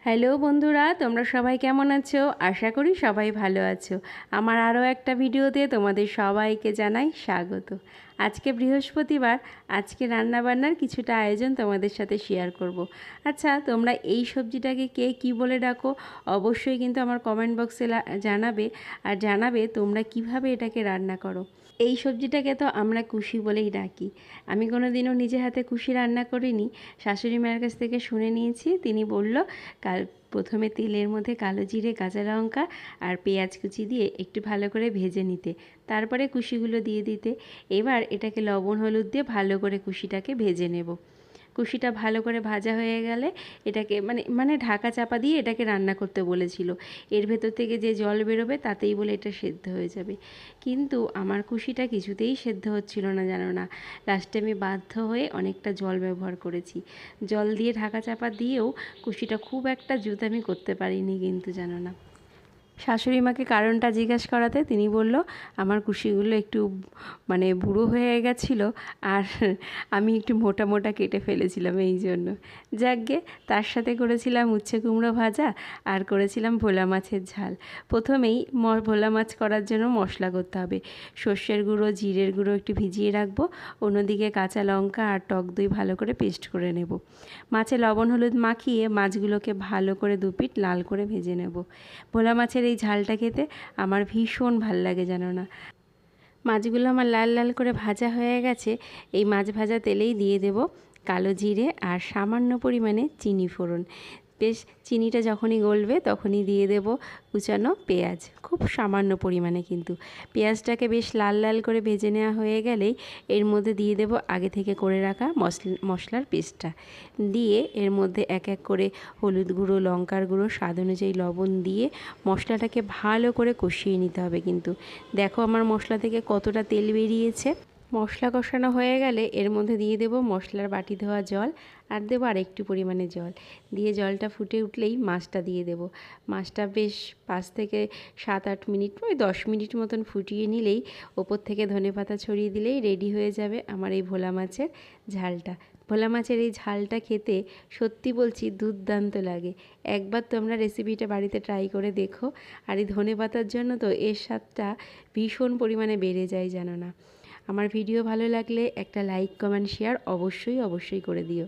Hello বন্ধুরা, তোমরা সবাই কেমন আছো? আশা করি সবাই ভালো আছো। আমার আরও একটা ভিডিওতে তোমাদের সবাইকে জানাই স্বাগত। আজকে বৃহস্পতিবার, আজকে রান্নাবান্নার কিছুটা আয়োজন তোমাদের সাথে শেয়ার করব। আচ্ছা, তোমরা এই সবজিটাকে কে কী বলে ডাকো অবশ্যই কিন্তু আমার কমেন্ট বক্সে জানাবে, আর জানাবে তোমরা কিভাবে এটাকে রান্না করো। এই সবজিটাকে তো আমরা কুশি বলেই ডাকি। আমি কোনো দিনও নিজে হাতে কুশি রান্না করিনি, শাশুড়ি মায়ের কাছ থেকে শুনে নিয়েছি। তিনি বলল প্রথমে তেলের মধ্যে কালো জিরে, কাঁচা লঙ্কা আর পেঁয়াজ কুচি দিয়ে একটু ভালো করে ভেজে নিতে, তারপরে কুশিগুলো দিয়ে দিতে। এবার এটাকে লবণ হলুদ দিয়ে ভালো করে কুশিটাকে ভেজে নেব। কুশিটা ভালো করে ভাজা হয়ে গেলে এটাকে মানে ঢাকা চাপা দিয়ে এটাকে রান্না করতে বলেছিল। এর ভেতর থেকে যে জল বেরোবে তাতেই বলে এটা সেদ্ধ হয়ে যাবে। কিন্তু আমার কুশিটা কিছুতেই সেদ্ধ হচ্ছিল না, জানো না। লাস্টে আমি বাধ্য হয়ে অনেকটা জল ব্যবহার করেছি। জল দিয়ে ঢাকা চাপা দিয়েও কুশিটা খুব একটা জুত আমি করতে পারিনি কিন্তু, জানো না। শাশুড়ি মাকে কারণটা জিজ্ঞাসা করাতে তিনি বলল আমার কুশিগুলো একটু বুড়ো হয়ে গেছিলো, আর আমি একটু মোটা মোটা কেটে ফেলেছিলাম এই জন্য। যাকগে, তার সাথে করেছিলাম উচ্ছে কুমড়ো ভাজা আর করেছিলাম ভোলা মাছের ঝাল। প্রথমেই ভোলা মাছ করার জন্য মশলা করতে হবে। সর্ষের গুঁড়ো, জিরের গুঁড়ো একটু ভিজিয়ে রাখবো, অন্যদিকে কাঁচা লঙ্কা আর টক দই ভালো করে পেস্ট করে নেব। মাছে লবণ হলুদ মাখিয়ে মাছগুলোকে ভালো করে দুপিঠ লাল করে ভেজে নেব। ভোলা মাছের এই ঝালটা খেতে আমার ভীষণ ভাল লাগে, জানো না। মাছগুলো আমার লাল লাল করে ভাজা হয়ে গেছে। এই মাছ ভাজা তেলেই দিয়ে দেব কালো জিরে আর সামান্য পরিমাণে চিনি ফোড়ন। বেশ, চিনিটা যখনই গলবে তখনই দিয়ে দেব কুচানো পেঁয়াজ, খুব সামান্য পরিমাণে কিন্তু। পেঁয়াজটাকে বেশ লাল লাল করে ভেজে নেওয়া হয়ে গেলেই এর মধ্যে দিয়ে দেব আগে থেকে করে রাখা মশলার পেস্টটা। দিয়ে এর মধ্যে এক এক করে হলুদ গুঁড়ো, লঙ্কার গুঁড়ো, স্বাদ অনুযায়ী লবণ দিয়ে মশলাটাকে ভালো করে কষিয়ে নিতে হবে কিন্তু। দেখো আমার মশলা থেকে কতটা তেল বেরিয়েছে। মশলা কষানো হয়ে গেলে এর মধ্যে দিয়ে দেব মশলার বাটি ধোয়া জল, আর দেবো আর একটু পরিমাণে জল। দিয়ে জলটা ফুটে উঠলেই মাছটা দিয়ে দেব। মাছটা বেশ 5 থেকে 7-8 মিনিট, ওই 10 মিনিট মতন ফুটিয়ে নিলেই ওপর থেকে ধনেপাতা ছড়িয়ে দিলেই রেডি হয়ে যাবে আমার এই ভোলা মাছের ঝালটা। ভোলা মাছের এই ঝালটা খেতে সত্যি বলছি দুর্দান্ত লাগে। একবার তোমরা রেসিপিটা বাড়িতে ট্রাই করে দেখো। আর এই ধনেপাতার জন্য তো এর স্বাদটা ভীষণ পরিমাণে বেড়ে যায়, জানো না। আমার ভিডিও ভালো লাগলে একটা লাইক, কমেন্ট, শেয়ার অবশ্যই করে দিও।